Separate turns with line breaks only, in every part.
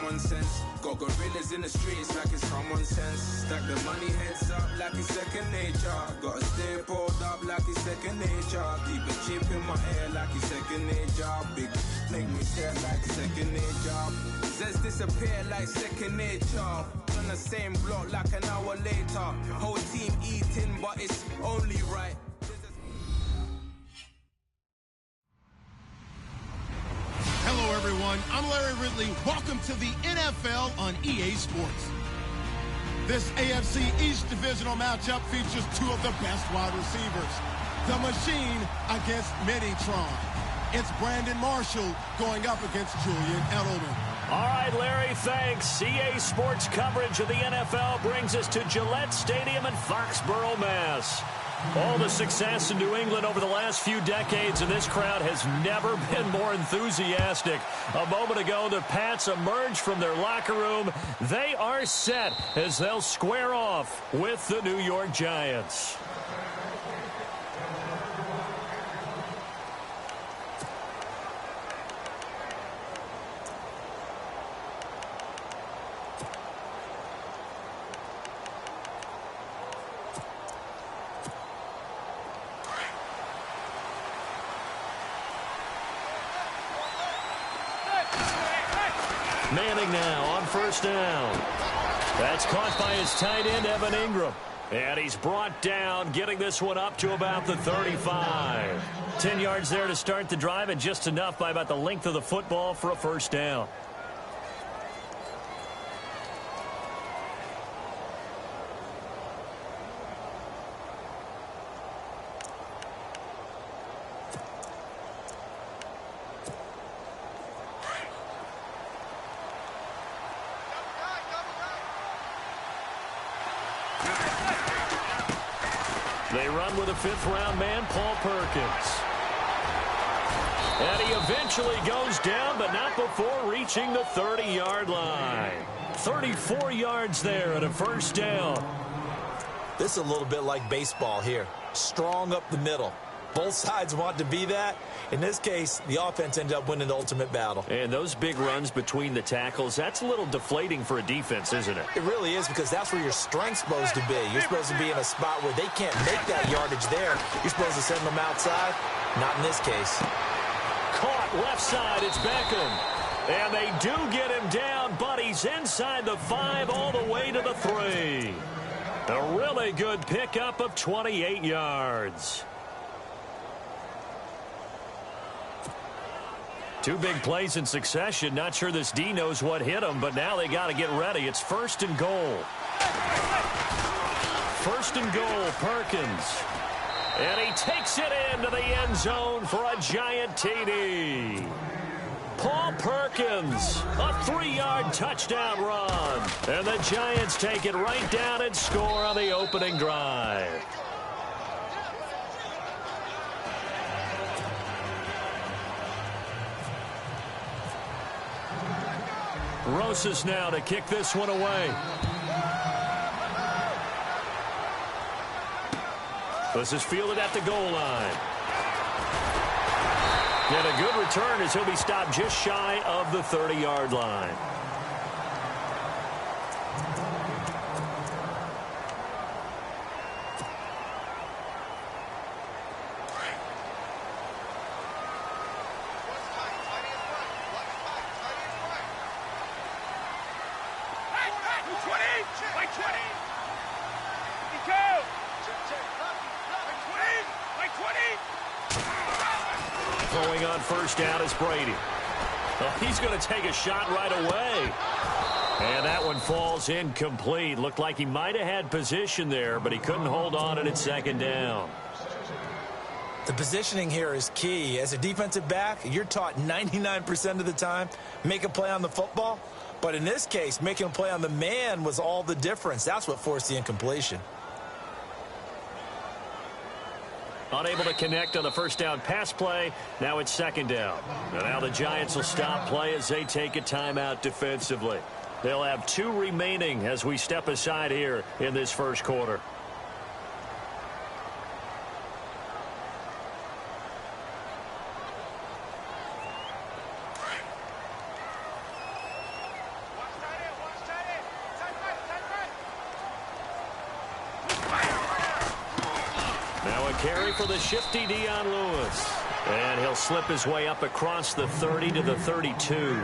common sense. Got gorillas in the streets like it's common sense. Stack the money heads up like it's second nature. Gotta stay pulled up like it's second nature. Keep a chip in my hair like it's second nature. Big make me stare like second nature. Says disappear like second nature. On the same block like an hour later. Whole team eating but it's only right.
Hello, everyone. I'm Larry Ridley. Welcome to the NFL on EA Sports. This AFC East divisional matchup features two of the best wide receivers. The Machine against Minitron. It's Brandon Marshall going up against Julian Edelman.
All right, Larry, thanks. EA Sports coverage of the NFL brings us to Gillette Stadium in Foxborough, Mass. All the success in New England over the last few decades, and this crowd has never been more enthusiastic. A moment ago, the Pats emerged from their locker room. They are set as they'll square off with the New York Giants. Manning now on first down. That's caught by his tight end, Evan Ingram. And he's brought down, getting this one up to about the 35. 10 yards there to start the drive, and just enough by about the length of the football for a first down. They run with a fifth-round man, Paul Perkins. And he eventually goes down, but not before reaching the 30-yard line. 34 yards there and a first down.
This is a little bit like baseball here. Strong up the middle. Both sides want to be that. In this case, the offense ended up winning the ultimate battle.
And those big runs between the tackles, that's a little deflating for a defense, isn't it?
It really is, because that's where your strength's supposed to be. You're supposed to be in a spot where they can't make that yardage there. You're supposed to send them outside. Not in this case.
Caught left side, it's Beckham. And they do get him down, but he's inside the 5 all the way to the 3. A really good pickup of 28 yards. Two big plays in succession. Not sure this D knows what hit him, but now they got to get ready. It's first and goal. First and goal, Perkins. And he takes it into the end zone for a giant TD. Paul Perkins, a 3-yard touchdown run. And the Giants take it right down and score on the opening drive. Rosas now to kick this one away. This is fielded at the goal line. And a good return as he'll be stopped just shy of the 30-yard line. Throwing on first down is Brady. Well, he's going to take a shot right away. And that one falls incomplete. Looked like he might have had position there, but he couldn't hold on at its second down.
The positioning here is key. As a defensive back, you're taught 99% of the time, make a play on the football. But in this case, making a play on the man was all the difference. That's what forced the incompletion.
Unable to connect on the first down pass play. Now it's second down. And now the Giants will stop play as they take a timeout defensively. They'll have 2 remaining as we step aside here in this first quarter. carry for the shifty Dion Lewis. And he'll slip his way up across the 30 to the 32.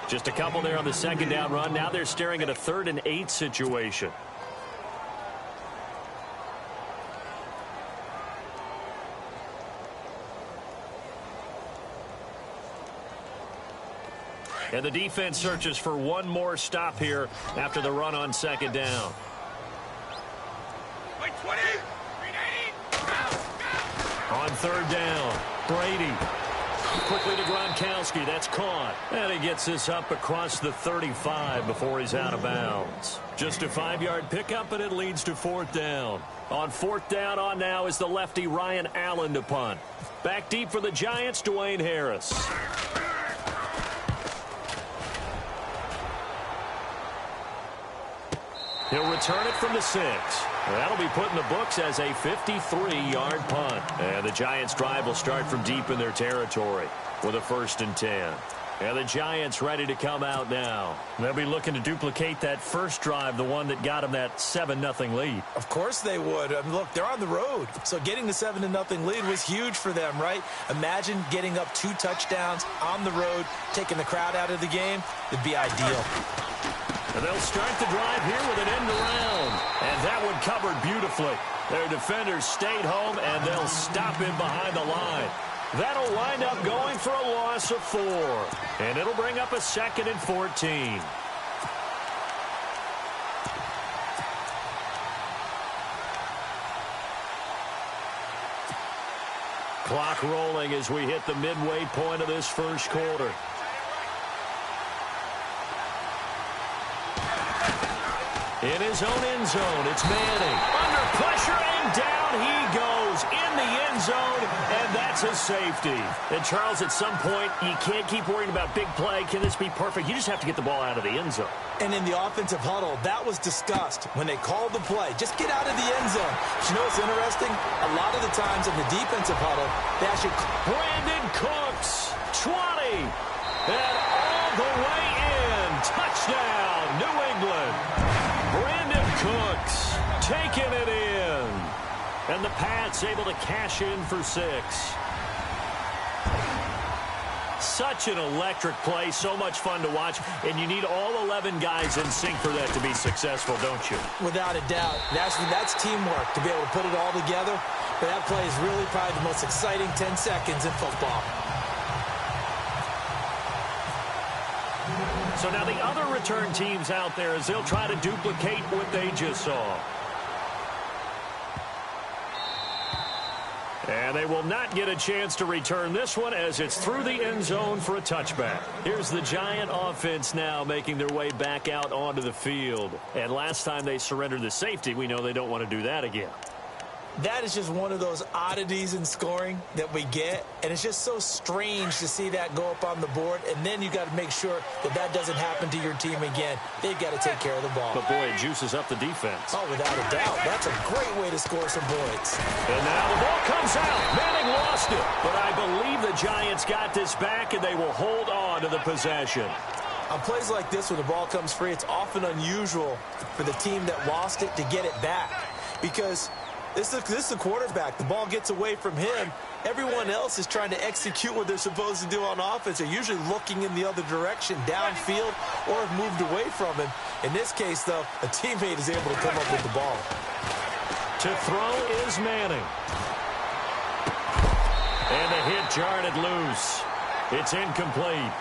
Just a couple there on the second down run. Now they're staring at a 3rd and 8 situation. And the defense searches for one more stop here after the run on second down. On 3rd down, Brady. Quickly to Gronkowski. That's caught. And he gets this up across the 35 before he's out of bounds. Just a 5-yard pickup, and it leads to 4th down. On 4th down, on now is the lefty Ryan Allen to punt. Back deep for the Giants, Dwayne Harris. He'll return it from the 6. That'll be put in the books as a 53-yard punt. And the Giants' drive will start from deep in their territory with a 1st and 10. And the Giants ready to come out now. They'll be looking to duplicate that first drive, the one that got them that 7-0 lead.
Of course they would. I mean, look, they're on the road. So getting the 7-0 lead was huge for them, right? Imagine getting up 2 touchdowns on the road, taking the crowd out of the game. It'd be ideal.
And they'll start the drive here with an end around. And that one covered beautifully. Their defenders stayed home, and they'll stop him behind the line. That'll wind up going for a loss of 4. And it'll bring up a 2nd and 14. Clock rolling as we hit the midway point of this first quarter. In his own end zone, it's Manning. Under pressure, and down he goes in the end zone, and that's a safety. And, Charles, at some point, you can't keep worrying about big play. Can this be perfect? You just have to get the ball out of the end zone.
And in the offensive huddle, that was discussed when they called the play. Just get out of the end zone. But you know what's interesting? A lot of the times in the defensive huddle, they actually...
Brandon Cooks, 20, and all the way in. Touchdown, New England. Brandon Cooks taking it in. And the Pats able to cash in for 6. Such an electric play, so much fun to watch, and you need all 11 guys in sync for that to be successful, don't you?
Without a doubt. That's teamwork to be able to put it all together. But that play is really probably the most exciting 10 seconds in football.
So now the other return teams out there as they'll try to duplicate what they just saw. And they will not get a chance to return this one as it's through the end zone for a touchback. Here's the Giant offense now making their way back out onto the field. And last time they surrendered the safety, we know they don't want to do that again.
That is just one of those oddities in scoring that we get, and it's just so strange to see that go up on the board, and then you got to make sure that that doesn't happen to your team again. They've got to take care of the ball.
But, boy, it juices up the defense.
Oh, without a doubt. That's a great way to score some points.
And now the ball comes out. Manning lost it, but I believe the Giants got this back, and they will hold on to the possession.
On plays like this, when the ball comes free, it's often unusual for the team that lost it to get it back because this is the quarterback. The ball gets away from him. Everyone else is trying to execute what they're supposed to do on offense. They're usually looking in the other direction, downfield, or have moved away from him. In this case, though, a teammate is able to come up with the ball.
To throw is Manning. And the hit jarred it loose. It's incomplete.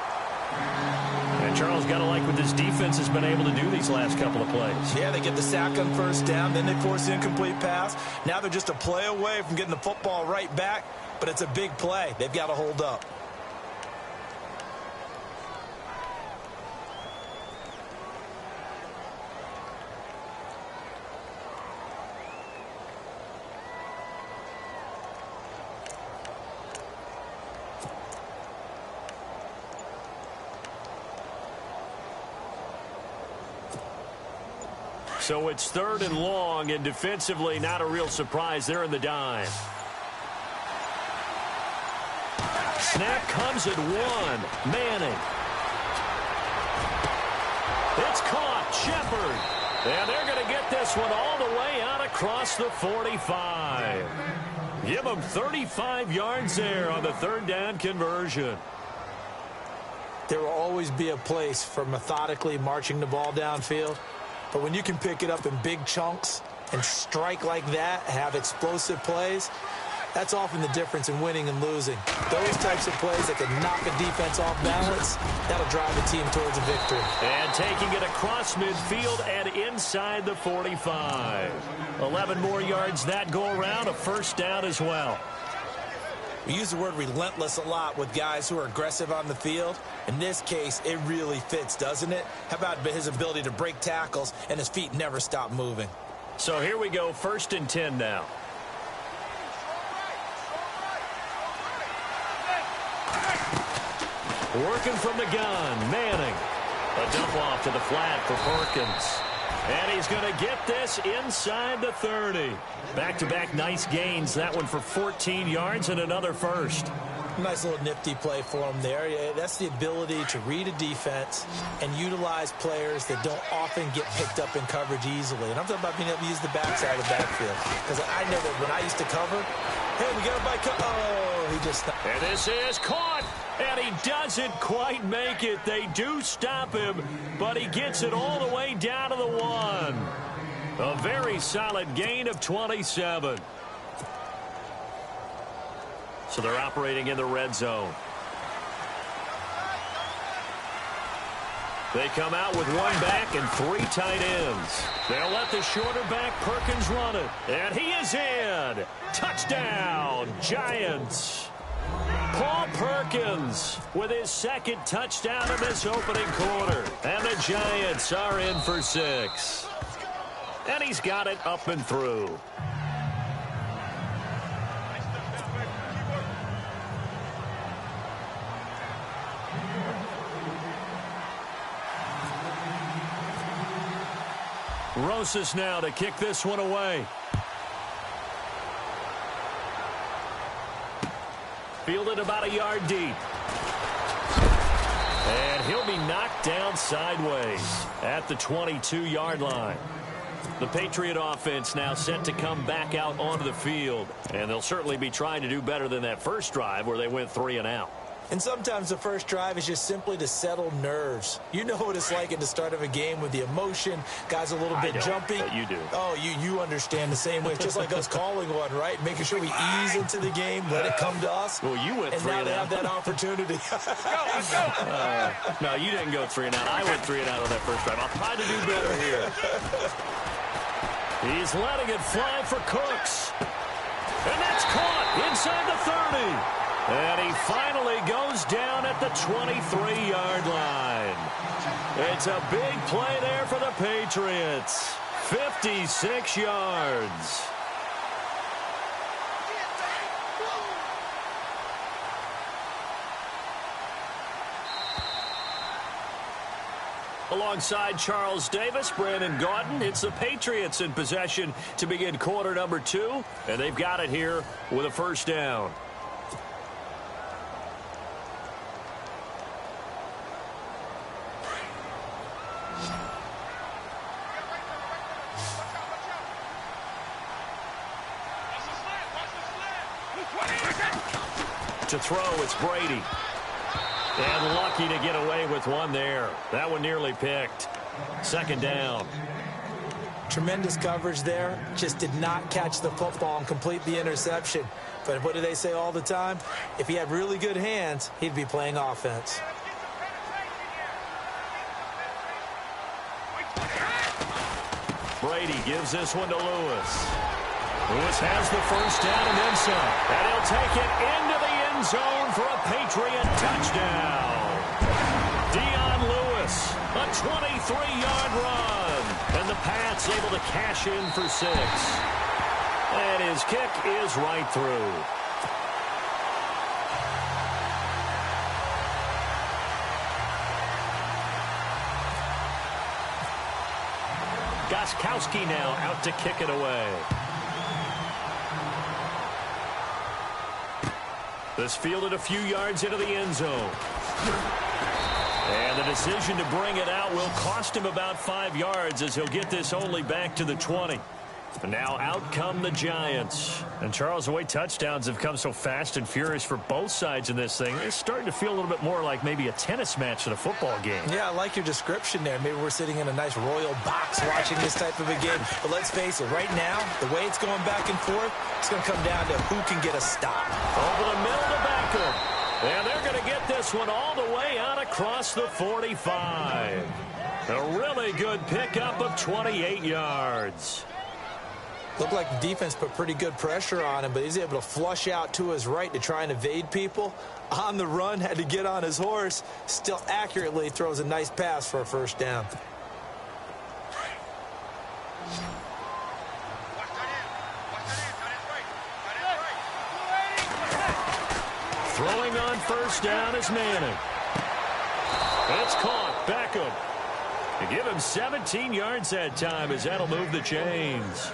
And Charles, got to like what this defense has been able to do these last couple of plays.
Yeah, they get the sack on first down, then they force the incomplete pass. Now they're just a play away from getting the football right back, but it's a big play. They've got to hold up.
So it's 3rd and long, and defensively not a real surprise. They're in the dime. Snap comes at 1. Manning. It's caught. Shepard. And they're going to get this one all the way out across the 45. Give him 35 yards there on the third down conversion.
There will always be a place for methodically marching the ball downfield. But when you can pick it up in big chunks and strike like that, have explosive plays, that's often the difference in winning and losing. Those types of plays that can knock a defense off balance, that'll drive a team towards a victory.
And taking it across midfield and inside the 45. 11 more yards that go around, a first down as well.
We use the word relentless a lot with guys who are aggressive on the field. In this case, it really fits, doesn't it? How about his ability to break tackles and his feet never stop moving?
So here we go, 1st and 10 now. Working from the gun, Manning. A dump off to the flat for Perkins. And he's going to get this inside the 30. Back-to-back nice gains. That one for 14 yards and another first.
Nice little nifty play for him there. That's the ability to read a defense and utilize players that don't often get picked up in coverage easily. And I'm talking about being able to use the backside of the backfield. Because I know that when I used to cover, hey, we got a bike. Oh, he just...
And this is caught. And he doesn't quite make it. They do stop him, but he gets it all the way down to the 1. A very solid gain of 27. So they're operating in the red zone. They come out with 1 back and 3 tight ends. They'll let the shorter back Perkins run it. And he is in. Touchdown, Giants. Paul Perkins with his 2nd touchdown of this opening quarter. And the Giants are in for 6. And he's got it up and through. Rosas now to kick this one away. Fielded about a yard deep. And he'll be knocked down sideways at the 22-yard line. The Patriot offense now set to come back out onto the field. And they'll certainly be trying to do better than that first drive where they went 3 and out.
And sometimes the first drive is just simply to settle nerves. You know what it's like at the start of a game with the emotion. Guys a little bit jumpy.
But you do.
Oh, you understand the same way. It's just like us calling one, right? Making sure we ease into the game, let it come to us.
Well, you went 3 and out.
And now they have that opportunity.
Let's go. No, you didn't go 3 and out. I went 3 and out on that first drive. I'll try to do better here. He's letting it fly for Cooks. And that's caught inside the 30. And he finally goes down at the 23-yard line. It's a big play there for the Patriots. 56 yards. Alongside Charles Davis, Brandon Gaudin, it's the Patriots in possession to begin quarter number 2. And they've got it here with a first down. To throw, it's Brady. And lucky to get away with one there. That one nearly picked. 2nd down.
Tremendous coverage there. Just did not catch the football and complete the interception. But what do they say all the time? If he had really good hands, he'd be playing offense.
Brady gives this one to Lewis. Lewis has the first down and then some. And he'll take it into the end zone for a Patriot touchdown. Dion Lewis, a 23-yard run. And the Pats able to cash in for 6. And his kick is right through. Gostkowski now out to kick it away. This fielded a few yards into the end zone. And the decision to bring it out will cost him about 5 yards as he'll get this only back to the 20. And now out come the Giants. And Charles, the way touchdowns have come so fast and furious for both sides in this thing, it's starting to feel a little bit more like maybe a tennis match than a football game. Yeah, I like your description there. Maybe we're sitting in a nice royal box watching this type of a game. But let's face it, right now, the way it's going back and forth, it's going to come down to who can get a stop. Over the middle to Beckham. And they're going to get this one all the way out across the 45. A really good pickup of 28 yards. Looked like the defense put pretty good pressure on him, but he's able to flush out to his right to try and evade people. On the run, had to get on his horse. Still accurately throws a nice pass for a first down. Throwing on first down is Manning. It's caught. Beckham. They give him 17 yards that time as that'll move the chains.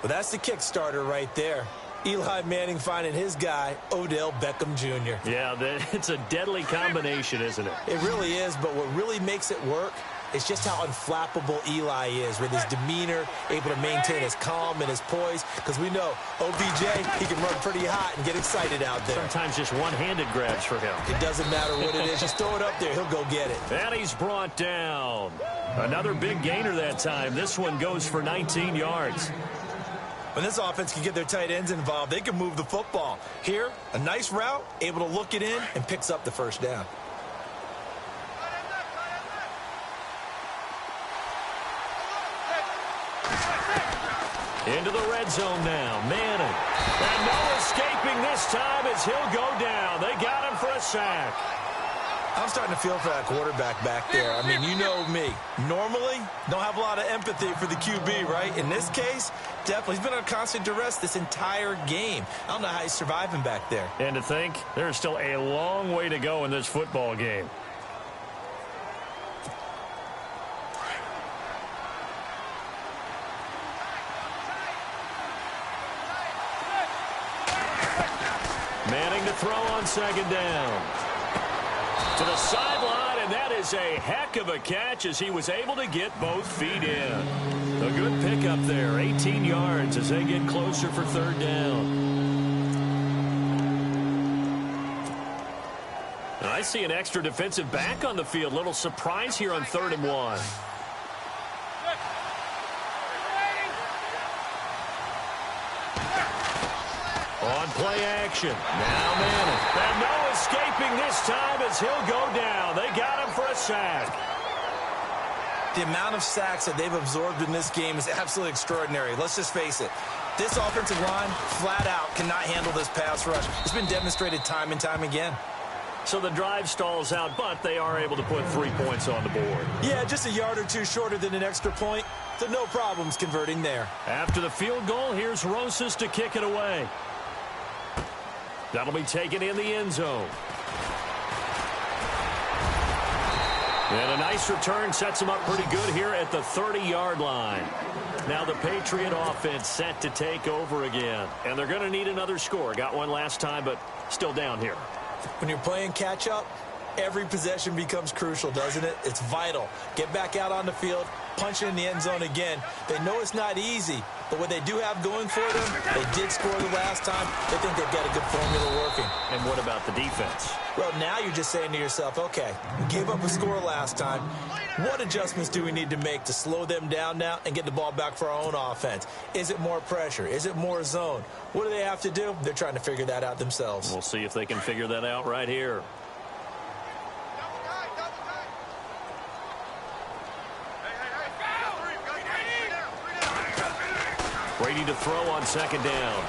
Well, that's the kickstarter right there. Eli Manning finding his guy, Odell Beckham Jr. Yeah, it's a deadly combination, isn't it? It really is, but what really makes it work is just how unflappable Eli is with his demeanor, able to maintain his calm and his poise, because we know OBJ, he can run pretty hot and get excited out there. Sometimes just one-handed grabs for him. It doesn't matter what it is. Just throw it up there. He'll go get it. And he's brought down. Another big gainer that time. This one goes for 19 yards. When this offense can get their tight ends involved, they can move the football. Here, a nice route, able to look it in, and picks up the first down. Into the red zone now. Manning. And no escaping this time as he'll go down. They got him for a sack. I'm starting to feel for that quarterback back there. I mean, you know me. Normally, don't have a lot of empathy for the QB, right? In this case, definitely. He's been on constant duress this entire game. I don't know how he's surviving back there. And to think, there's still a long way to go in this football game. Manning to throw on second down. To the sideline, and that is a heck of a catch as he was able to get both feet in. A good pickup there, 18 yards as they get closer for third down. And I see an extra defensive back on the field. Little surprise here on 3rd and 1. On play action. Now Manning. And no escaping this time as he'll go down. They got him for a sack. The amount of sacks that they've absorbed in this game is absolutely extraordinary. Let's just face it. This offensive line, flat out, cannot handle this pass rush. It's been demonstrated time and time again. So the drive stalls out, but they are able to put 3 points on the board. Yeah, just a yard or two shorter than an extra point. So no problems converting there. After the field goal, here's Rosas to kick it away. That'll be taken in the end zone. And a nice return sets him up pretty good here at the 30-yard line. Now the Patriot offense set to take over again. And they're going to need another score. Got one last time, but still down here. When you're playing catch-up, every possession becomes crucial, doesn't it? It's vital. Get back out on the field, punch it in the end zone again. They know it's not easy, but what they do have going for them, they did score the last time. They think they've got a good formula working. And what about the defense? Well, now you're just saying to yourself, okay, we gave up a score last time. What adjustments do we need to make to slow them down now and get the ball back for our own offense? Is it more pressure? Is it more zone? What do they have to do? They're trying to figure that out themselves. We'll see if they can figure that out right here. Brady to throw on second down.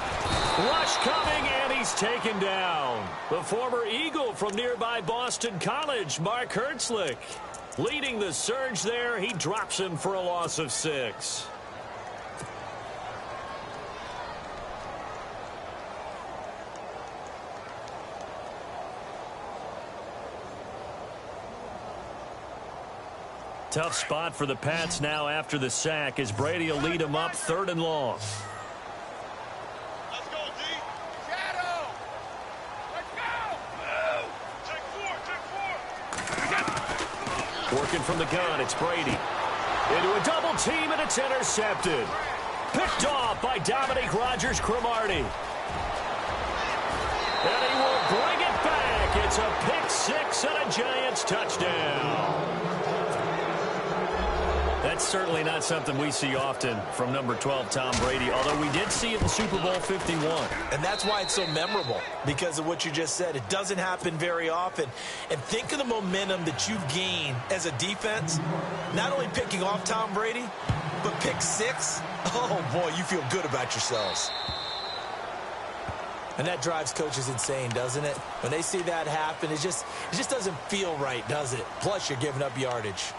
Rush coming, and he's taken down. The former Eagle from nearby Boston College, Mark Hertzlich. Leading the surge there, he drops him for a loss of 6. Tough spot for the Pats now after the sack as Brady will lead them up 3rd and long.
Let's go, D. Shadow. Let's go. Move. Take 4.
Working from the gun, it's Brady. Into a double team, and it's intercepted. Picked off by Dominique Rodgers-Cromartie. And he will bring it back. It's a pick six and a Giants touchdown. That's certainly not something we see often from number 12, Tom Brady, although we did see it in Super Bowl 51.
And that's why it's so memorable, because of what you just said. It doesn't happen very often. And think of the momentum that you've gained as a defense, not only picking off Tom Brady, but pick six. Oh, boy, you feel good about yourselves. And that drives coaches insane, doesn't it? When they see that happen, it just doesn't feel right, does it? Plus, you're giving up yardage.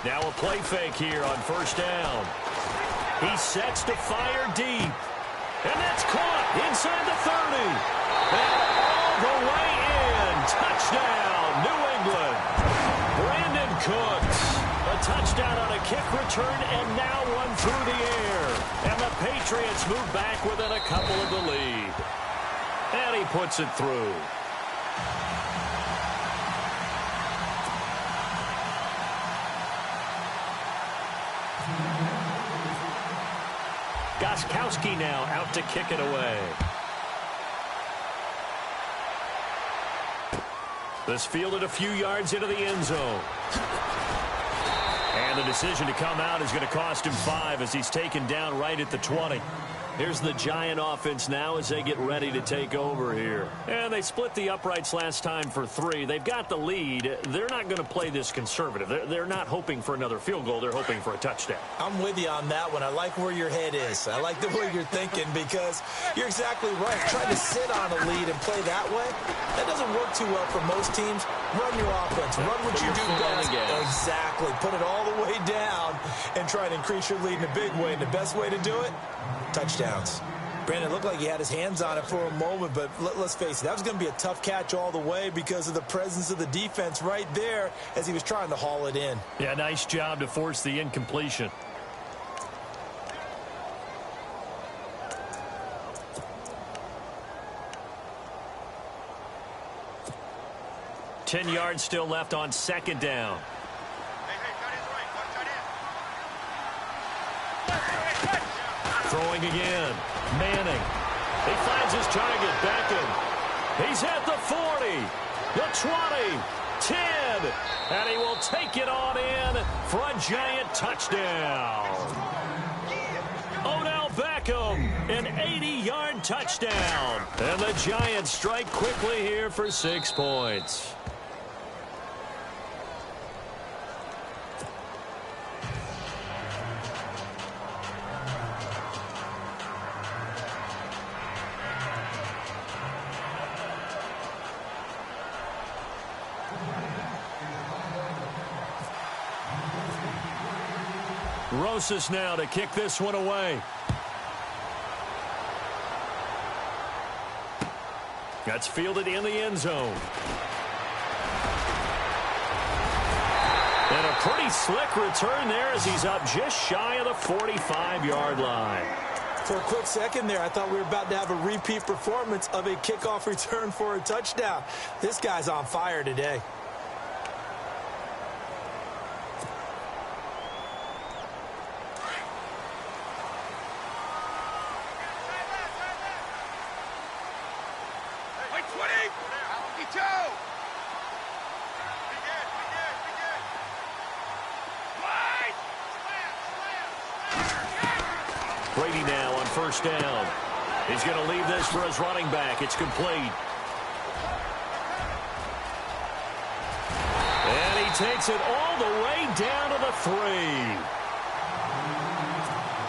Now a play fake here on first down. He sets to fire deep. And that's caught inside the 30. And all the way in. Touchdown, New England. Brandon Cooks. A touchdown on a kick return and now one through the air. And the Patriots move back within a couple of the lead. And he puts it through. Gostkowski now out to kick it away. This fielded a few yards into the end zone. And the decision to come out is going to cost him 5 as he's taken down right at the 20. Here's the Giant offense now as they get ready to take over here. And they split the uprights last time for 3. They've got the lead. They're not going to play this conservative. They're not hoping for another field goal. They're hoping for a touchdown.
I'm with you on that one. I like where your head is. I like the way you're thinking because you're exactly right. Trying to sit on a lead and play that way, that doesn't work too well for most teams. Run your offense. Run what you do best. Exactly. Put it all the way down and try to increase your lead in a big way. And the best way to do it, touchdowns. Brandon, looked like he had his hands on it for a moment, but let's face it, that was going to be a tough catch all the way because of the presence of the defense right there as he was trying to haul it in.
Yeah, nice job to force the incompletion. Ten yards still left on second down. Throwing again. Manning. He finds his target. Beckham. He's at the 40. The 20. 10. And he will take it on in for a Giant touchdown. Odell Beckham. An 80-yard touchdown. And the Giants strike quickly here for 6 points. Rosas now to kick this one away. That's fielded in the end zone. And a pretty slick return there as he's up just shy of the 45-yard line.
For a quick second there, I thought we were about to have a repeat performance of a kickoff return for a touchdown. This guy's on fire today.
Brady now on first down. He's going to leave this for his running back. It's complete. And he takes it all the way down to the 3.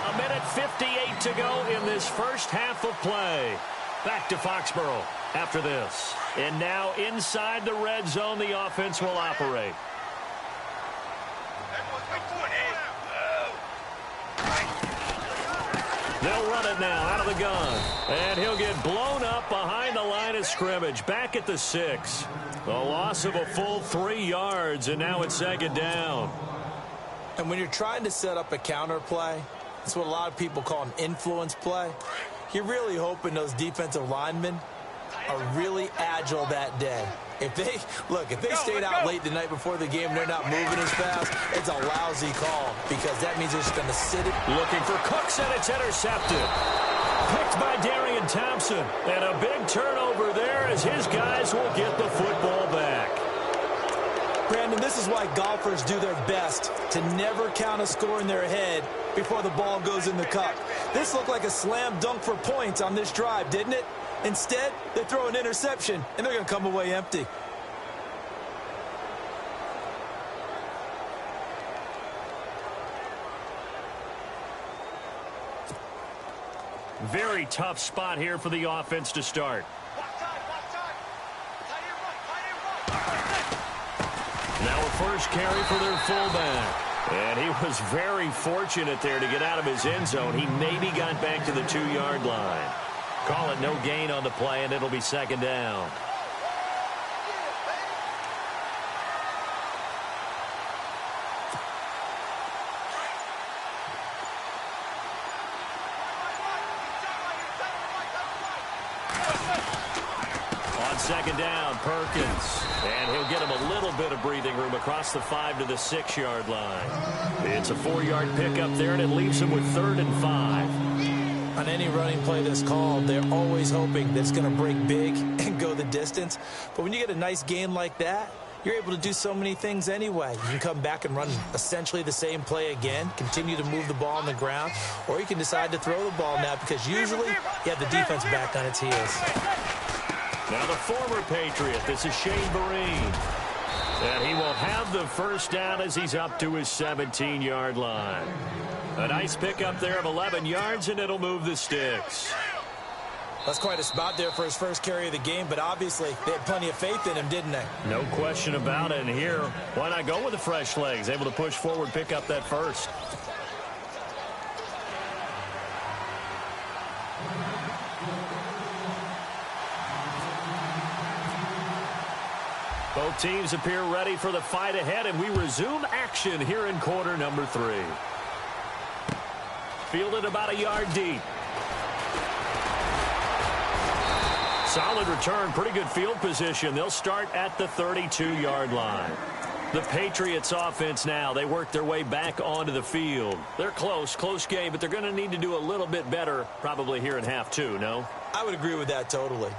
A minute 58 to go in this first half of play. Back to Foxborough after this. And now inside the red zone, the offense will operate. They'll run it now out of the gun. And he'll get blown up behind the line line of scrimmage, back at the 6. A loss of a full 3 yards, and now it's second down.
And when you're trying to set up a counter play, that's what a lot of people call an influence play. You're really hoping those defensive linemen are really agile that day. If they stayed out late the night before the game and they're not moving as fast, it's a lousy call because that means they're just going to sit it.
Looking for Cooks, and it's intercepted. Picked by Darian Thompson. And a big turnover there as his guys will get the football back.
Brandon, this is why golfers do their best to never count a score in their head before the ball goes in the cup. This looked like a slam dunk for points on this drive, didn't it? Instead, they throw an interception, and they're going to come away empty.
Very tough spot here for the offense to start. Now a first carry for their fullback. And he was very fortunate there to get out of his end zone. He maybe got back to the 2-yard line. Call it no gain on the play, and it'll be second down. On second down, Perkins. And he'll get him a little bit of breathing room across the 5 to the 6-yard line. It's a 4-yard pickup there, and it leaves him with 3rd and 5.
On any running play that's called, they're always hoping that it's going to break big and go the distance. But when you get a nice gain like that, you're able to do so many things anyway. You can come back and run essentially the same play again, continue to move the ball on the ground, or you can decide to throw the ball now because usually you have the defense back on its heels.
Now the former Patriot, this is Shane Vereen. And he will have the first down as he's up to his 17-yard line. A nice pickup there of 11 yards, and it'll move the sticks.
That's quite a spot there for his first carry of the game, but obviously they had plenty of faith in him, didn't they?
No question about it. And here, why not go with the fresh legs? Able to push forward, pick up that first. Both teams appear ready for the fight ahead, and we resume action here in quarter number 3. Fielded about a yard deep. Solid return, pretty good field position. They'll start at the 32-yard line. The Patriots offense now, they work their way back onto the field. They're close game, but they're going to need to do a little bit better probably here in half 2, no?
I would agree with that totally.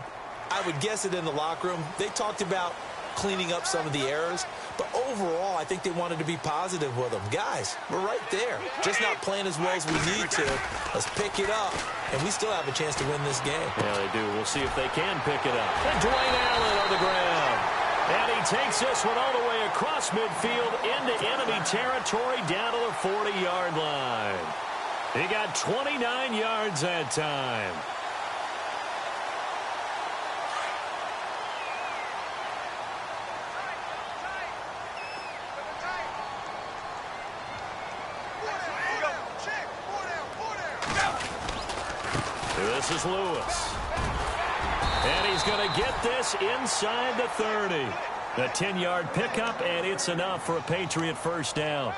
I would guess it in the locker room. They talked about cleaning up some of the errors, but overall I think they wanted to be positive with them. Guys, we're right there, just not playing as well as we need to. Let's pick it up, and we still have a chance to win this game.
Yeah, they do. We'll see if they can pick it up. And Dwayne Allen on the ground, and he takes this one all the way across midfield into enemy territory down to the 40-yard line. He got 29 yards that time. This is Lewis. And he's going to get this inside the 30. A 10-yard pickup, and it's enough for a Patriot first down.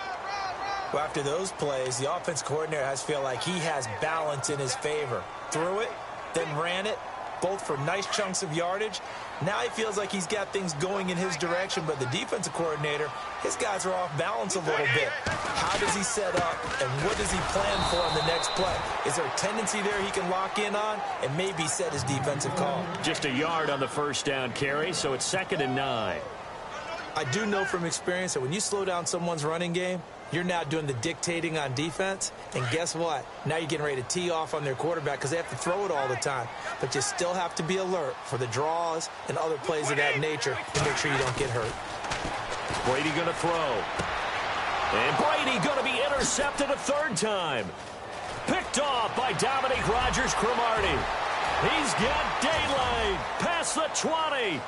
Well, after those plays, the offense coordinator has to feel like he has balance in his favor. Threw it, then ran it, both for nice chunks of yardage. Now he feels like he's got things going in his direction, but the defensive coordinator, his guys are off balance a little bit. How does he set up, and what does he plan for on the next play? Is there a tendency there he can lock in on and maybe set his defensive call?
Just a yard on the first down carry, so it's 2nd and 9.
I do know from experience that when you slow down someone's running game, you're now doing the dictating on defense, and guess what? Now you're getting ready to tee off on their quarterback because they have to throw it all the time. But you still have to be alert for the draws and other plays of that nature to make sure you don't get hurt.
Brady going to throw. And Brady going to be intercepted a 3rd time. Picked off by Dominique Rodgers-Cromartie. He's got daylight past the 20.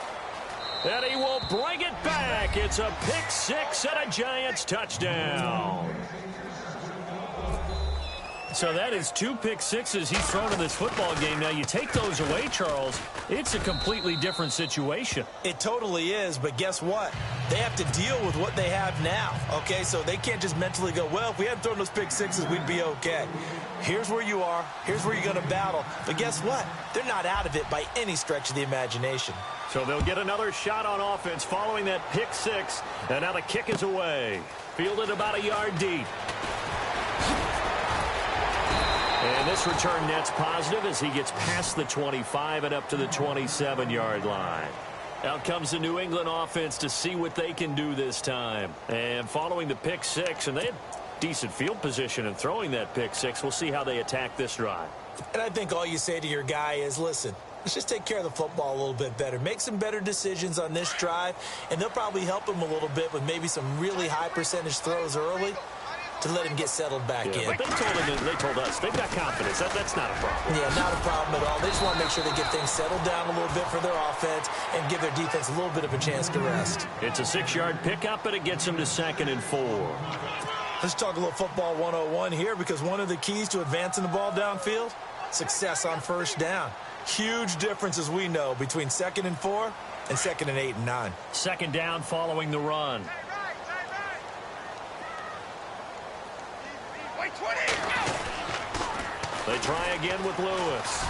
And he will bring it back. It's a pick-6 and a Giants touchdown. So that is 2 pick sixes he's thrown in this football game. Now, you take those away, Charles, it's a completely different situation.
It totally is, but guess what? They have to deal with what they have now, okay? So they can't just mentally go, well, if we hadn't thrown those pick sixes, we'd be okay. Here's where you are. Here's where you're going to battle. But guess what? They're not out of it by any stretch of the imagination.
So they'll get another shot on offense following that pick six. And now the kick is away. Fielded about a yard deep. And this return net's positive as he gets past the 25 and up to the 27-yard line. Out comes the New England offense to see what they can do this time. And following the pick six, and they had decent field position in throwing that pick six. We'll see how they attack this drive.
And I think all you say to your guy is, listen, let's just take care of the football a little bit better. Make some better decisions on this drive, and they'll probably help him a little bit with maybe some really high percentage throws early to let him get settled back in.
But they told us they've got confidence. That's not a problem.
Yeah, not a problem at all. They just want to make sure they get things settled down a little bit for their offense and give their defense a little bit of a chance to rest.
It's a 6-yard pickup, but it gets them to 2nd and 4.
Let's talk a little football 101 here, because one of the keys to advancing the ball downfield, success on first down. Huge difference, as we know, between 2nd and 4 and 2nd and 8 and 9.
2nd down following the run. They try again with Lewis.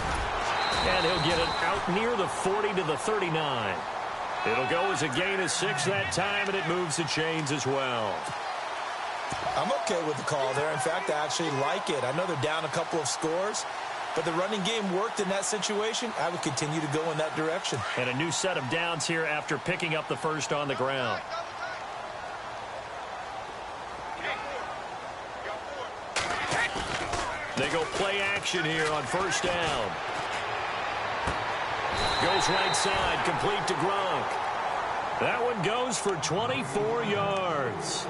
And he'll get it out near the 40 to the 39. It'll go as a gain of 6 that time, and it moves the chains as well.
I'm okay with the call there. In fact, I actually like it. I know they're down a couple of scores, but the running game worked in that situation. I would continue to go in that direction.
And a new set of downs here after picking up the first on the ground. They go play action here on first down. Goes right side, complete to Gronk. That one goes for 24 yards.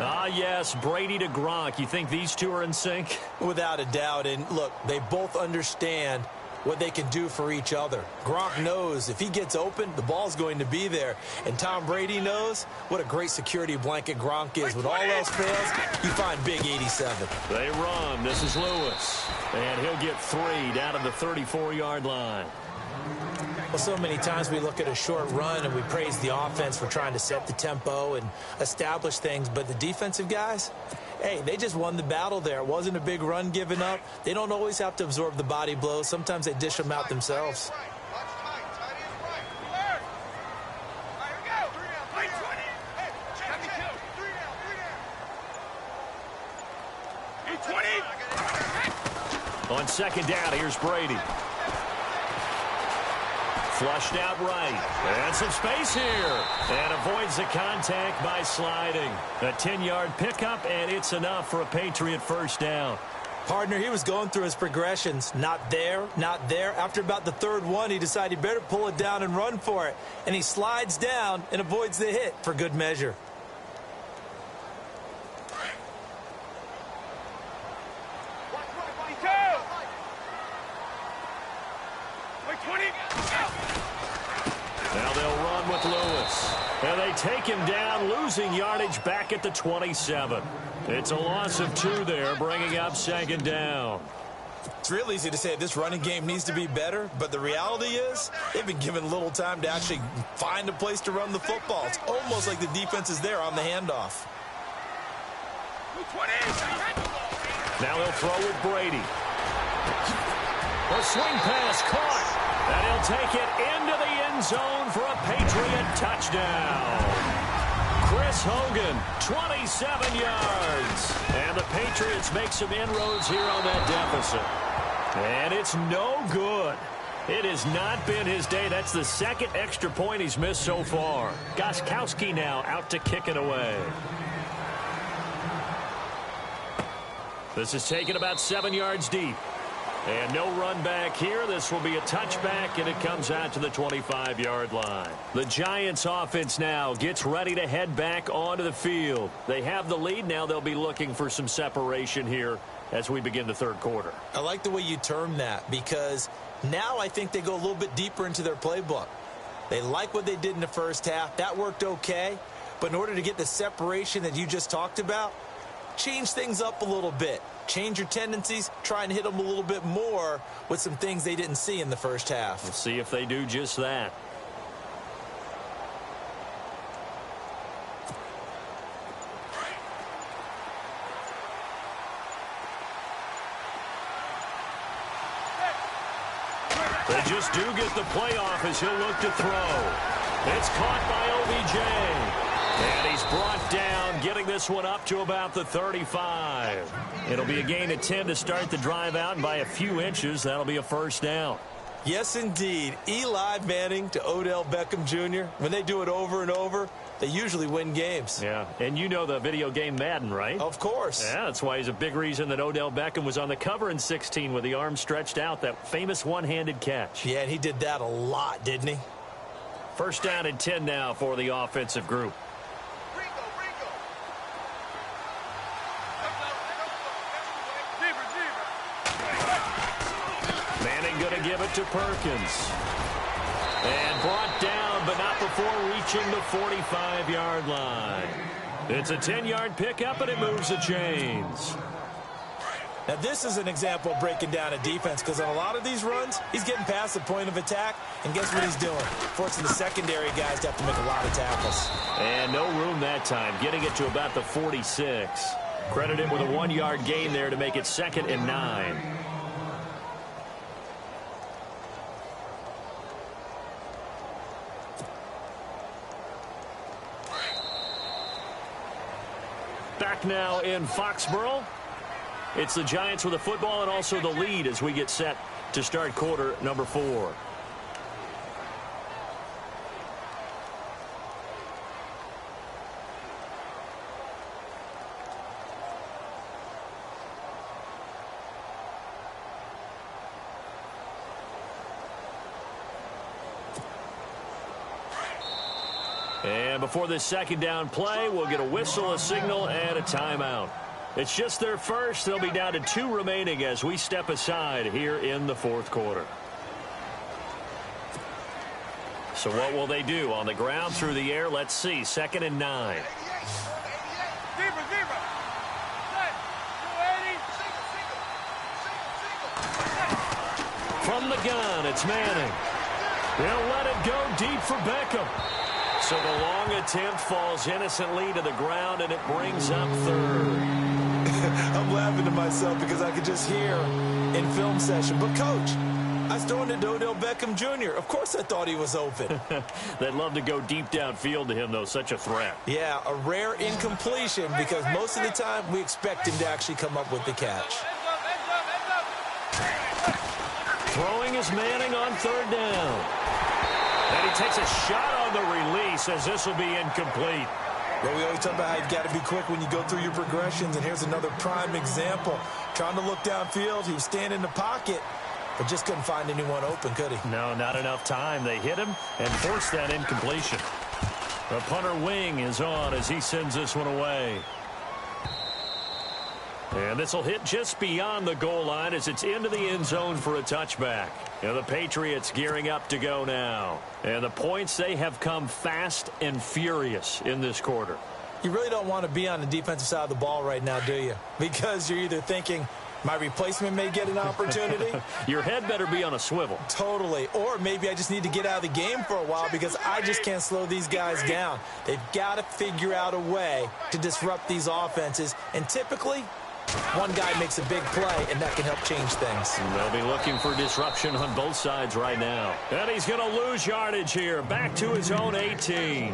Ah, yes, Brady to Gronk. You think these two are in sync?
Without a doubt. And look, they both understand what they can do for each other. Gronk knows if he gets open, the ball's going to be there. And Tom Brady knows what a great security blanket Gronk is. When all else fails, you find Big 87.
They run. This is Lewis. And he'll get 3 down to the 34-yard line.
Well, so many times we look at a short run and we praise the offense for trying to set the tempo and establish things. But the defensive guys, hey, they just won the battle there. It wasn't a big run given up. They don't always have to absorb the body blows. Sometimes they dish them out themselves.
On 2nd down, here's Brady. Flushed out right. And some space here. And avoids the contact by sliding. A 10-yard pickup, and it's enough for a Patriot first down.
Partner, he was going through his progressions. Not there, not there. After about the 3rd one, he decided he better pull it down and run for it. And he slides down and avoids the hit for good measure.
Now they'll run with Lewis. And they take him down, losing yardage back at the 27. It's a loss of 2 there, bringing up 2nd down.
It's real easy to say this running game needs to be better, but the reality is they've been given little time to actually find a place to run the football. It's almost like the defense is there on the handoff.
Now they'll throw with Brady. A swing pass caught. And he'll take it into the end zone for a Patriot touchdown. Chris Hogan, 27 yards. And the Patriots make some inroads here on that deficit. And it's no good. It has not been his day. That's the 2nd extra point he's missed so far. Gostkowski now out to kick it away. This is taken about 7 yards deep. And no run back here. This will be a touchback, and it comes out to the 25-yard line. The Giants offense now gets ready to head back onto the field. They have the lead. Now they'll be looking for some separation here as we begin the 3rd quarter.
I like the way you term that, because now I think they go a little bit deeper into their playbook. They like what they did in the first half. That worked okay. But in order to get the separation that you just talked about, change things up a little bit. change your tendencies, try and hit them a little bit more with some things they didn't see in the first half.
We'll see if they do just that. They just do get the playoff as he'll look to throw. It's caught by OBJ. And he's brought down, getting this one up to about the 35. It'll be a gain of 10 to start the drive out, and by a few inches, that'll be a first down.
Yes, indeed. Eli Manning to Odell Beckham Jr., when they do it over and over, they usually win games.
Yeah, and you know the video game Madden, right?
Of course.
Yeah, that's why he's a big reason that Odell Beckham was on the cover in 16 with the arm stretched out, that famous one-handed catch.
Yeah, and he did that a lot, didn't he?
First down and 10 now for the offensive group. Manning going to give it to Perkins. And brought down, but not before reaching the 45-yard line. It's a 10-yard pickup, and it moves the chains.
Now, this is an example of breaking down a defense, because on a lot of these runs, he's getting past the point of attack, and guess what he's doing? Forcing the secondary guys to have to make a lot of tackles.
And no room that time, getting it to about the 46. Credit him with a 1-yard gain there to make it 2nd and 9. Back now in Foxborough. It's the Giants with the football and also the lead as we get set to start quarter number 4. And before this second down play, we'll get a whistle, a signal, and a timeout. It's just their first. They'll be down to 2 remaining as we step aside here in the 4th quarter. So what will they do? On the ground, through the air, let's see. 2nd and 9. From the gun, it's Manning. They'll let it go deep for Beckham. So the long attempt falls innocently to the ground, and it brings up 3rd.
I'm laughing to myself because I could just hear in film session. But, Coach, I was throwing it to Odell Beckham Jr. Of course I thought he was open.
They'd love to go deep downfield to him, though. Such a threat.
Yeah, a rare incompletion because most of the time we expect him to actually come up with the catch.
Throwing is Manning on 3rd down. And he takes a shot on the release as this will be incomplete.
Well, we always talk about how you've got to be quick when you go through your progressions, and here's another prime example. Trying to look downfield, he was standing in the pocket, but just couldn't find anyone open, could he?
No, not enough time. They hit him and forced that incompletion. The punter wing is on as he sends this one away. And this will hit just beyond the goal line as it's into the end zone for a touchback. And the Patriots gearing up to go now. And the points, they have come fast and furious in this quarter.
You really don't want to be on the defensive side of the ball right now, do you? Because you're either thinking, my replacement may get an opportunity.
Your head better be on a swivel.
Totally. Or maybe I just need to get out of the game for a while because I just can't slow these guys down. They've got to figure out a way to disrupt these offenses. And typically, one guy makes a big play, and that can help change things.
They'll be looking for disruption on both sides right now. And he's going to lose yardage here. Back to his own 18.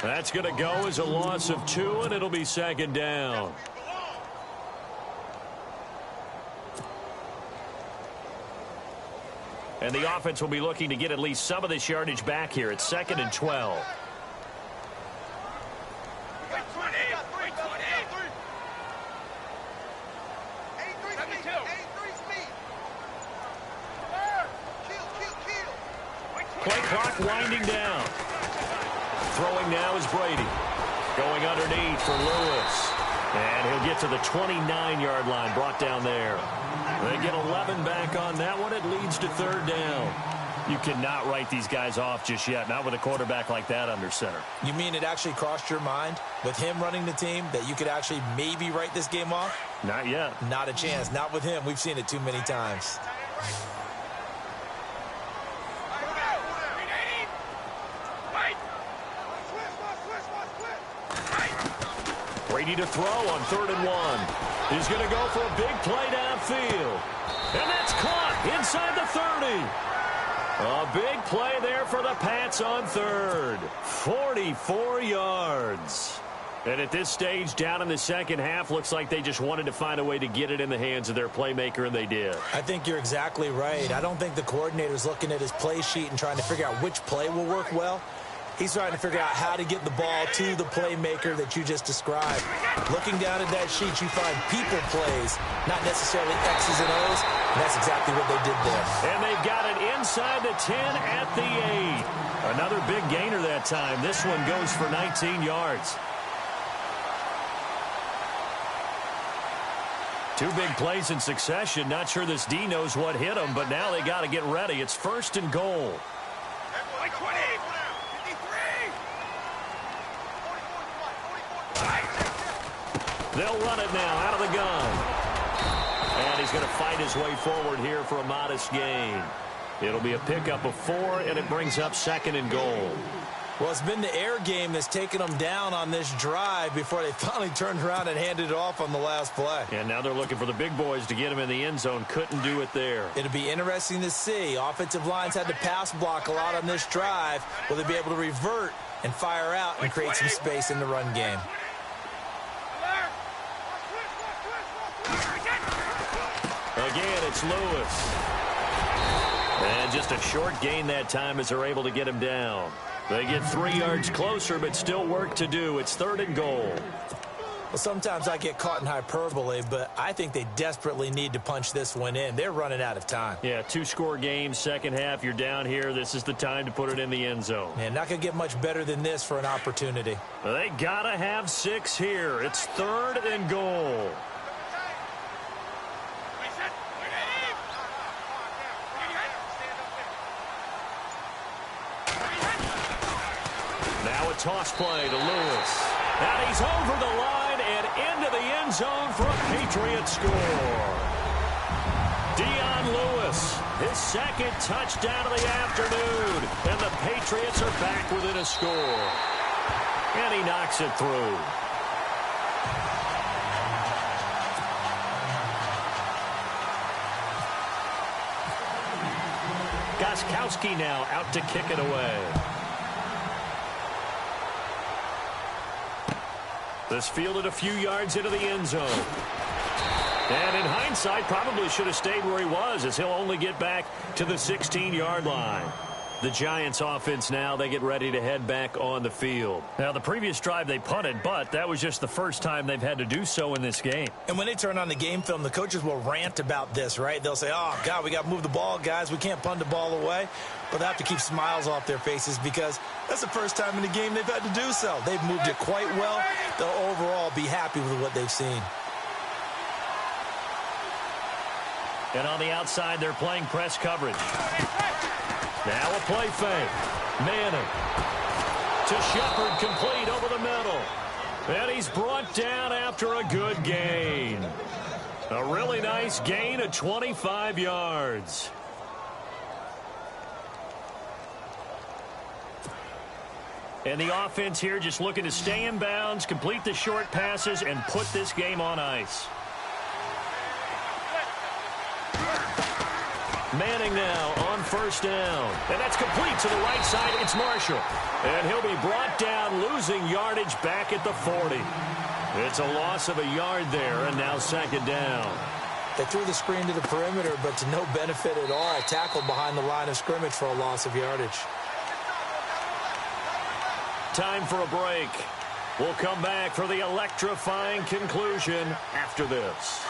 That's going to go as a loss of 2, and it'll be 2nd down. And the offense will be looking to get at least some of this yardage back here. It's 2nd and 12. Play clock winding down. Throwing now is Brady. Going underneath for Lewis. And he'll get to the 29-yard line, brought down there. They get 11 back on that one. It leads to 3rd down. You cannot write these guys off just yet, not with a quarterback like that under center.
You mean it actually crossed your mind with him running the team that you could actually maybe write this game off?
Not yet.
Not a chance. Not with him. We've seen it too many times.
Brady to throw on 3rd and 1. He's going to go for a big play downfield. And that's caught inside the 30. A big play there for the Pats on 3rd. 44 yards. And at this stage, down in the second half, looks like they just wanted to find a way to get it in the hands of their playmaker, and they did.
I think you're exactly right. I don't think the coordinator's looking at his play sheet and trying to figure out which play will work well. He's trying to figure out how to get the ball to the playmaker that you just described. Looking down at that sheet, you find people plays, not necessarily X's and O's, and that's exactly what they did there.
And they've got it inside the 10 at the 8. Another big gainer that time. This one goes for 19 yards. 2 big plays in succession. Not sure this D knows what hit him, but now they got to get ready. It's 1st and goal. They'll run it now out of the gun. And he's going to fight his way forward here for a modest gain. It'll be a pickup of 4, and it brings up 2nd and goal.
Well, it's been the air game that's taken them down on this drive before they finally turned around and handed it off on the last play.
And now they're looking for the big boys to get him in the end zone. Couldn't do it there.
It'll be interesting to see. Offensive lines had to pass block a lot on this drive. Will they be able to revert and fire out and create some space in the run game?
Again, it's Lewis. And just a short gain that time as they're able to get him down. They get 3 yards closer, but still work to do. It's 3rd and goal.
Well, sometimes I get caught in hyperbole, but I think they desperately need to punch this one in. They're running out of time.
Yeah, 2-score game, second half. You're down here. This is the time to put it in the end zone.
Man, not going to get much better than this for an opportunity.
They got to have 6 here. It's 3rd and goal. Now a toss play to Lewis. And he's over the line and into the end zone for a Patriot score. Dion Lewis, his 2nd touchdown of the afternoon. And the Patriots are back within a score. And he knocks it through. Gostkowski now out to kick it away. This fielded a few yards into the end zone. And in hindsight, probably should have stayed where he was, as he'll only get back to the 16-yard line. The Giants offense now, they get ready to head back on the field. Now, the previous drive they punted, but that was just the first time they've had to do so in this game.
And when they turn on the game film, the coaches will rant about this, right? They'll say, oh, God, we got to move the ball, guys. We can't punt the ball away. But they have to keep smiles off their faces because that's the first time in the game they've had to do so. They've moved it quite well. They'll overall be happy with what they've seen.
And on the outside, they're playing press coverage. Now a play fake. Manning to Shepard, complete over the middle. And he's brought down after a good gain. A really nice gain of 25 yards. And the offense here just looking to stay in bounds, complete the short passes, and put this game on ice. Manning now on 1st down. And that's complete to the right side. It's Marshall. And he'll be brought down, losing yardage back at the 40. It's a loss of a yard there, and now 2nd down.
They threw the screen to the perimeter, but to no benefit at all. Tackled behind the line of scrimmage for a loss of yardage.
Time for a break. We'll come back for the electrifying conclusion after this.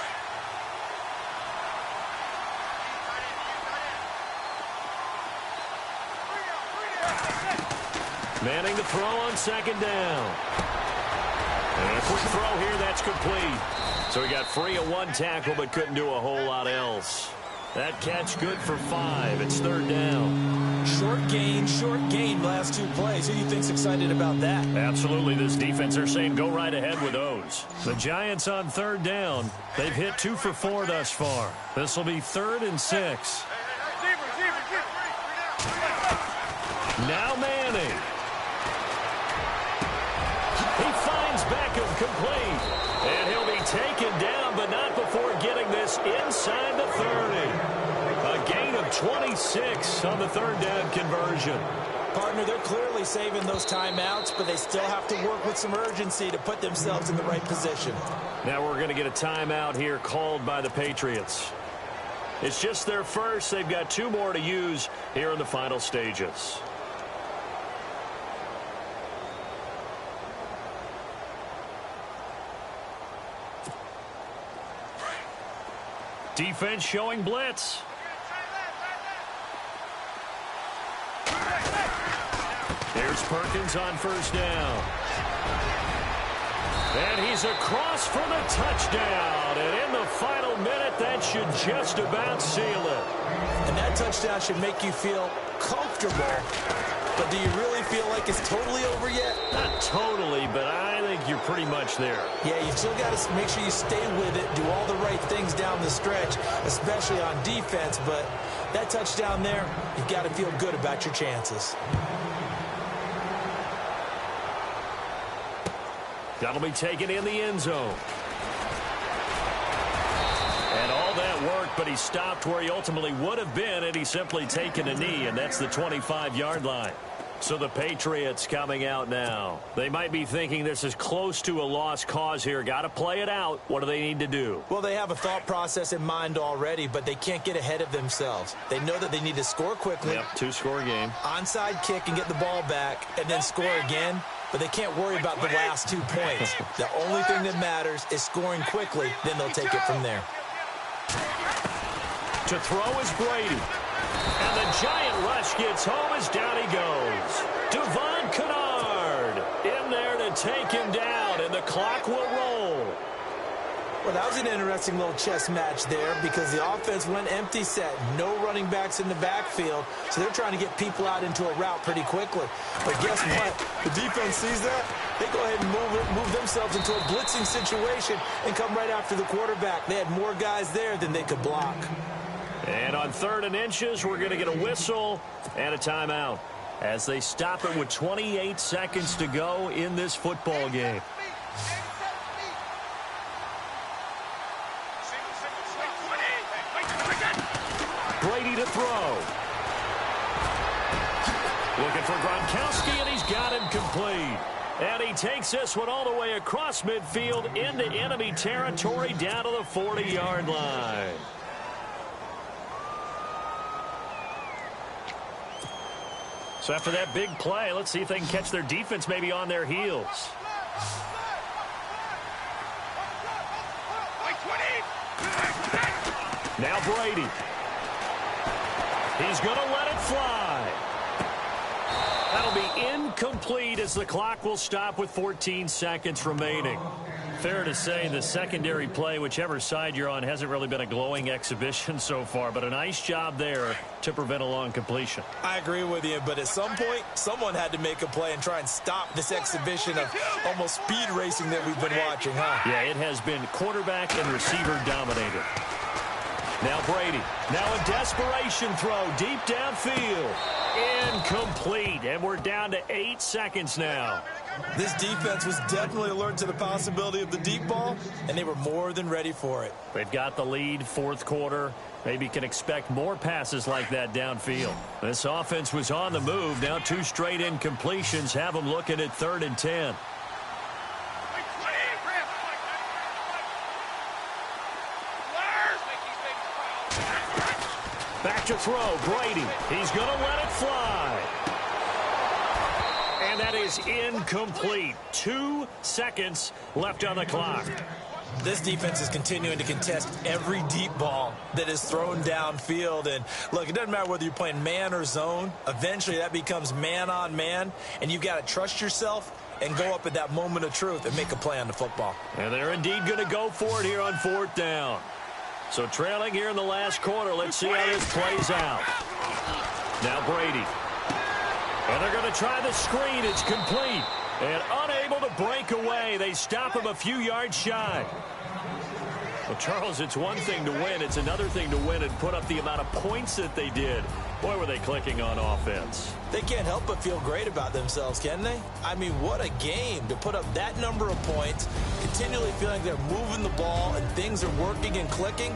Manning to throw on 2nd down. And a quick throw here, that's complete. So he got free of 1 tackle, but couldn't do a whole lot else. That catch good for 5. It's third down.
Short gain, last 2 plays. Who do you think's excited about that?
Absolutely. This defense, they're saying go right ahead with those. The Giants on third down. They've hit 2 for 4 thus far. This will be 3rd and 6. Now Manning. He finds Beckham complete. And he'll be taken down, but not before getting this inside the 30. A gain of 26 on the third down conversion.
Partner, they're clearly saving those timeouts, but they still have to work with some urgency to put themselves in the right position.
Now we're going to get a timeout here called by the Patriots. It's just their first. They've got 2 more to use here in the final stages. Defense showing blitz. Here's Perkins on first down. And he's across for the touchdown. And in the final minute, that should just about seal it.
And that touchdown should make you feel comfortable. But do you really feel like it's totally over yet?
Not totally, but I think you're pretty much there.
Yeah, you've still got to make sure you stay with it, do all the right things down the stretch, especially on defense. But that touchdown there, you've got to feel good about your chances.
That'll be taken in the end zone. And all that worked, but he stopped where he ultimately would have been had he simply taken a knee, and that's the 25-yard line. So the Patriots coming out now. They might be thinking this is close to a lost cause here. Got to play it out. What do they need to do?
Well, they have a thought process in mind already, but they can't get ahead of themselves. They know that they need to score quickly.
Yep, 2-score game.
Onside kick and get the ball back, and then score again. But they can't worry about the last 2 points. The only thing that matters is scoring quickly. Then they'll take it from there.
To throw is Brady. And the giant rush gets home as down he goes. Devon Kennard in there to take him down, and the clock will roll.
Well, that was an interesting little chess match there because the offense went empty set. No running backs in the backfield, so they're trying to get people out into a route pretty quickly. But guess what? The defense sees that. They go ahead and move themselves into a blitzing situation and come right after the quarterback. They had more guys there than they could block.
And on 3rd and inches, we're going to get a whistle and a timeout as they stop it with 28 seconds to go in this football game. Brady to throw. Looking for Gronkowski, and he's got him complete. And he takes this one all the way across midfield into enemy territory down to the 40-yard line. So after that big play, let's see if they can catch their defense maybe on their heels. Now Brady. He's going to let it fly. That'll be incomplete as the clock will stop with 14 seconds remaining. Fair to say the secondary play, whichever side you're on, hasn't really been a glowing exhibition so far, but a nice job there to prevent a long completion.
I agree with you, but at some point, someone had to make a play and try and stop this exhibition of almost speed racing that we've been watching, huh?
Yeah, it has been quarterback and receiver dominated. Now Brady. Now a desperation throw deep downfield. Incomplete, and we're down to 8 seconds now.
This defense was definitely alert to the possibility of the deep ball, and they were more than ready for it.
They've got the lead, 4th quarter. Maybe can expect more passes like that downfield. This offense was on the move. Now 2 straight incompletions have them looking at 3rd and 10. Back to throw, Brady. He's going to let it fly. And that is incomplete. 2 seconds left on the clock.
This defense is continuing to contest every deep ball that is thrown downfield. And look, it doesn't matter whether you're playing man or zone. Eventually that becomes man on man, and you've got to trust yourself and go up at that moment of truth and make a play on the football.
And they're indeed going to go for it here on 4th down. So trailing here in the last quarter. Let's see how this plays out. Now Brady. And they're going to try the screen. It's complete. And unable to break away. They stop him a few yards shy. Well, Charles, it's one thing to win. It's another thing to win and put up the amount of points that they did. Boy, were they clicking on offense.
They can't help but feel great about themselves, can they? I mean, what a game to put up that number of points, continually feeling they're moving the ball and things are working and clicking.